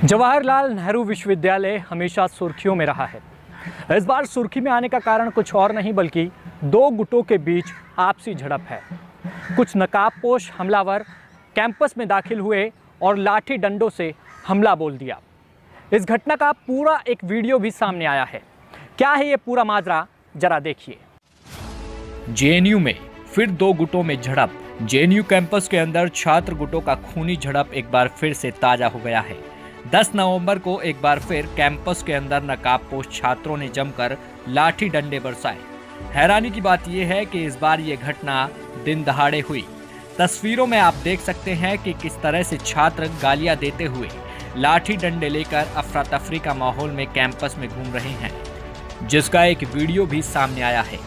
जवाहरलाल नेहरू विश्वविद्यालय हमेशा सुर्खियों में रहा है। इस बार सुर्खी में आने का कारण कुछ और नहीं बल्कि दो गुटों के बीच आपसी झड़प है। कुछ नकाबपोश हमलावर कैंपस में दाखिल हुए और लाठी डंडों से हमला बोल दिया। इस घटना का पूरा एक वीडियो भी सामने आया है। क्या है ये पूरा माजरा, जरा देखिए। जेएनयू में फिर दो गुटों में झड़प। जेएनयू कैंपस के अंदर छात्र गुटों का खूनी झड़प एक बार फिर से ताजा हो गया है। 10 नवंबर को एक बार फिर कैंपस के अंदर नकाबपोश छात्रों ने जमकर लाठी डंडे बरसाए। हैरानी की बात यह है कि इस बार ये घटना दिन दहाड़े हुई। तस्वीरों में आप देख सकते हैं कि किस तरह से छात्र गालियां देते हुए लाठी डंडे लेकर अफरा तफरी का माहौल में कैंपस में घूम रहे हैं, जिसका एक वीडियो भी सामने आया है।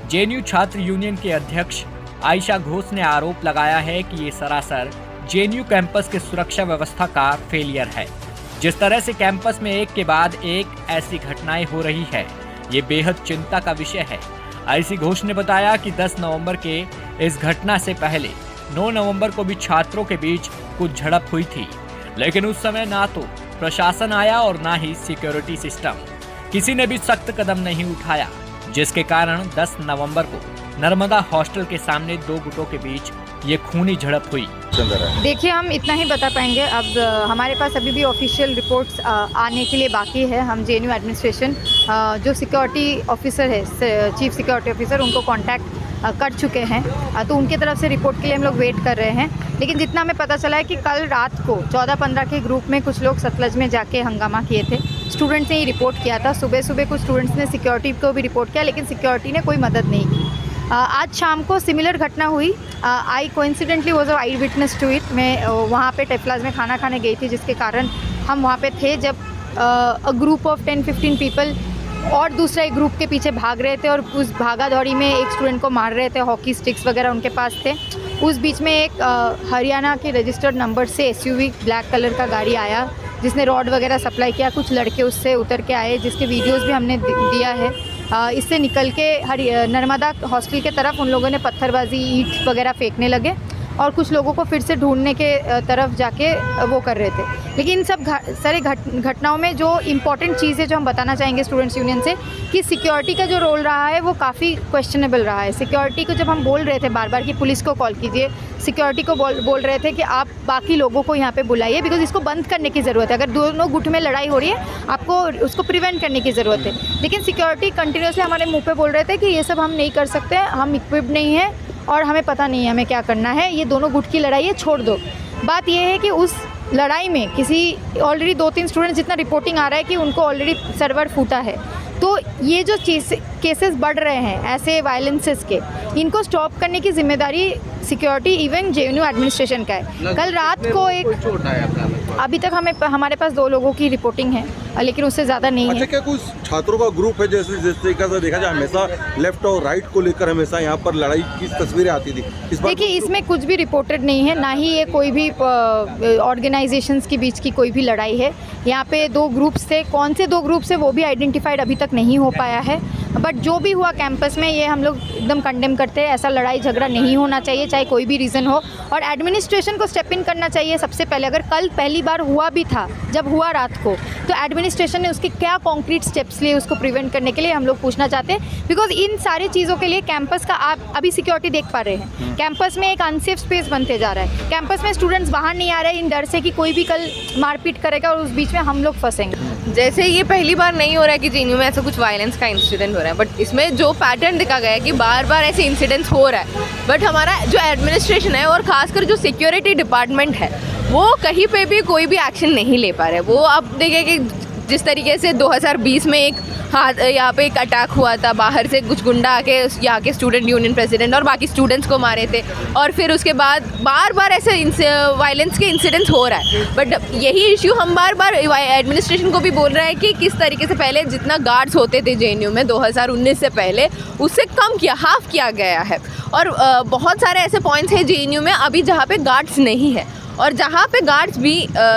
जेएनयू छात्र यूनियन के अध्यक्ष आयशा घोष ने आरोप लगाया है कि ये सरासर जेएनयू कैंपस के सुरक्षा व्यवस्था का फेलियर है। जिस तरह से कैंपस में एक के बाद एक ऐसी घटनाएं हो रही है, ये बेहद चिंता का विषय है। आयशा घोष ने बताया कि 10 नवंबर के इस घटना से पहले 9 नवंबर को भी छात्रों के बीच कुछ झड़प हुई थी, लेकिन उस समय ना तो प्रशासन आया और ना ही सिक्योरिटी सिस्टम, किसी ने भी सख्त कदम नहीं उठाया, जिसके कारण 10 नवंबर को नर्मदा हॉस्टल के सामने दो गुटों के बीच ये खूनी झड़प हुई। देखिए, हम इतना ही बता पाएंगे। अब हमारे पास अभी भी ऑफिशियल रिपोर्ट्स आने के लिए बाकी है। हम जेएनयू एडमिनिस्ट्रेशन जो सिक्योरिटी ऑफिसर है, चीफ सिक्योरिटी ऑफिसर, उनको कांटेक्ट कर चुके हैं, तो उनके तरफ से रिपोर्ट के लिए हम लोग वेट कर रहे हैं। लेकिन जितना हमें पता चला है कि कल रात को 14-15 के ग्रुप में कुछ लोग सतलज में जाके हंगामा किए थे। स्टूडेंट्स ने ही रिपोर्ट किया था। सुबह सुबह कुछ स्टूडेंट्स ने सिक्योरिटी को भी रिपोर्ट किया, लेकिन सिक्योरिटी ने कोई मदद नहीं की। आज शाम को सिमिलर घटना हुई। I coincidentally was a eyewitness to it. मैं वहाँ पे टेफ्लाज में खाना खाने गई थी, जिसके कारण हम वहाँ पे थे जब अ ग्रुप ऑफ 10-15 पीपल और दूसरा एक ग्रुप के पीछे भाग रहे थे और उस भागा दौड़ी में एक स्टूडेंट को मार रहे थे। हॉकी स्टिक्स वगैरह उनके पास थे। उस बीच में एक हरियाणा के रजिस्टर्ड नंबर से SUV ब्लैक कलर का गाड़ी आया, जिसने रॉड वगैरह सप्लाई किया। कुछ लड़के उससे उतर के आए, जिसके वीडियोस भी हमने दिया है। इससे निकल के नर्मदा हॉस्टल के तरफ उन लोगों ने पत्थरबाजी, ईंट वगैरह फेंकने लगे और कुछ लोगों को फिर से ढूंढने के तरफ जाके वो कर रहे थे। लेकिन इन सब सारे घटनाओं में जो इम्पॉर्टेंट चीज़ है जो हम बताना चाहेंगे स्टूडेंट्स यूनियन से, कि सिक्योरिटी का जो रोल रहा है वो काफ़ी क्वेश्चनेबल रहा है। सिक्योरिटी को जब हम बोल रहे थे बार बार कि पुलिस को कॉल कीजिए, सिक्योरिटी को बोल रहे थे कि आप बाकी लोगों को यहाँ पे बुलाइए, बिकॉज इसको बंद करने की ज़रूरत है। अगर दोनों गुट में लड़ाई हो रही है, आपको उसको प्रिवेंट करने की ज़रूरत है। लेकिन सिक्योरिटी कंटिन्यूसली हमारे मुँह पे बोल रहे थे कि ये सब हम नहीं कर सकते, हम इक्विप्ड नहीं हैं और हमें पता नहीं है हमें क्या करना है, ये दोनों गुट की लड़ाई है, छोड़ दो। बात यह है कि उस लड़ाई में किसी ऑलरेडी 2-3 स्टूडेंट, जितना रिपोर्टिंग आ रहा है कि उनको ऑलरेडी सर्वर फूटा है। तो ये जो केसेस बढ़ रहे हैं ऐसे वायलेंसेस के, इनको स्टॉप करने की जिम्मेदारी सिक्योरिटी इवन जेएनयू एडमिनिस्ट्रेशन का है। कल रात को अभी तक हमारे पास 2 लोगों की रिपोर्टिंग है, लेकिन उससे ज़्यादा नहीं है। अच्छा, क्या कुछ छात्रों का ग्रुप है जैसे जिस तरीके से देखा जाए हमेशा लेफ्ट और राइट को लेकर हमेशा यहाँ पर लड़ाई की तस्वीरें आती थी? देखिए, इसमें कुछ भी रिपोर्टेड नहीं है, ना ही ये कोई भी ऑर्गेनाइजेशंस के बीच की कोई भी लड़ाई है। यहाँ पे 2 ग्रुप्स थे, कौन से 2 ग्रुप्स है वो भी आइडेंटिफाइड अभी तक नहीं हो पाया है। बट जो भी हुआ कैंपस में, ये हम लोग एकदम कंडेम करते हैं। ऐसा लड़ाई झगड़ा नहीं होना चाहिए, चाहे कोई भी रीज़न हो, और एडमिनिस्ट्रेशन को स्टेप इन करना चाहिए सबसे पहले। अगर कल पहली बार हुआ भी था, जब हुआ रात को, तो एडमिनिस्ट्रेशन ने उसके क्या कॉन्क्रीट स्टेप्स लिए उसको प्रिवेंट करने के लिए, हम लोग पूछना चाहते हैं। बिकॉज इन सारी चीज़ों के लिए कैंपस का आप अभी सिक्योरिटी देख पा रहे हैं, कैंपस में एक अनसेफ स्पेस बनते जा रहा है। कैंपस में स्टूडेंट्स बाहर नहीं आ रहे इन डर से कि कोई भी कल मारपीट करेगा और उस बीच में हम लोग फंसेंगे। जैसे ये पहली बार नहीं हो रहा है कि जेएनयू में ऐसा कुछ वायलेंस का इंसिडेंट हो रहा है, बट इसमें जो पैटर्न दिखा गया है कि बार बार ऐसे इंसिडेंट्स हो रहा है। बट हमारा जो एडमिनिस्ट्रेशन है और खासकर जो सिक्योरिटी डिपार्टमेंट है, वो कहीं पे भी कोई भी एक्शन नहीं ले पा रहे। वो अब देखिए कि जिस तरीके से 2020 में एक यहाँ पे एक अटैक हुआ था, बाहर से कुछ गुंडा आके यहाँ के स्टूडेंट यूनियन प्रेसिडेंट और बाकी स्टूडेंट्स को मारे थे, और फिर उसके बाद बार बार ऐसे वायलेंस के इंसिडेंट्स हो रहा है। बट यही इश्यू हम बार बार एडमिनिस्ट्रेशन को भी बोल रहे हैं कि किस तरीके से पहले जितना गार्ड्स होते थे जेएनयू में 2019 से पहले, उससे कम किया, हाफ किया गया है। और बहुत सारे ऐसे पॉइंट्स हैं जेएनयू में अभी जहाँ पे गार्ड्स नहीं है, और जहाँ पे गार्ड्स भी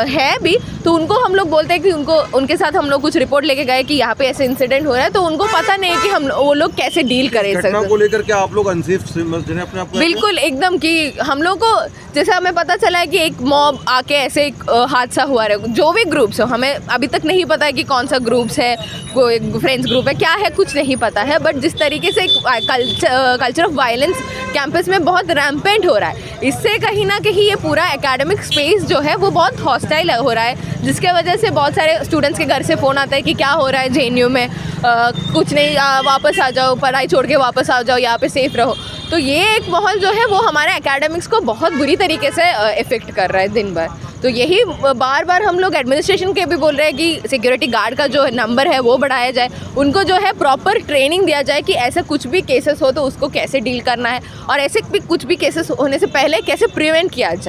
है भी तो उनको हम लोग बोलते हैं कि उनके साथ हम लोग कुछ रिपोर्ट लेके गए कि यहाँ पे ऐसे इंसिडेंट हो रहा है, तो उनको पता नहीं है कि वो लोग कैसे डील करें इस घटना को लेकर क्या आप लोग अनसेफ समझते हैं अपने आप को? बिल्कुल एकदम, कि हम लोग को जैसे हमें पता चला है कि एक मॉब आके ऐसे एक हादसा हुआ है, जो भी ग्रुप्स हो, हमें अभी तक नहीं पता है कि कौन सा ग्रुप्स है, कोई फ्रेंड्स ग्रुप है, क्या है कुछ नहीं पता है, बट जिस तरीके से कल्चर ऑफ वायलेंस कैंपस में बहुत रैम्पेंट हो रहा है, इससे कहीं ना कहीं ये पूरा एकेडमिक स्पेस जो है वो बहुत हॉस्टाइल हो रहा है, जिसके वजह से बहुत सारे स्टूडेंट्स के घर से फ़ोन आता है कि क्या हो रहा है JNU में, कुछ नहीं, वापस आ जाओ, पढ़ाई छोड़ के वापस आ जाओ, यहाँ पे सेफ रहो। तो ये एक माहौल जो है वो हमारे एकेडमिक्स को बहुत बुरी तरीके से इफ़ेक्ट कर रहा है दिन भर। तो यही बार बार हम लोग एडमिनिस्ट्रेशन के भी बोल रहे हैं कि सिक्योरिटी गार्ड का जो नंबर है वो बढ़ाया जाए, उनको जो है प्रॉपर ट्रेनिंग दिया जाए कि ऐसे कुछ भी केसेस हो तो उसको कैसे डील करना है, और ऐसे भी कुछ भी केसेस होने से पहले कैसे प्रिवेंट किया जाए।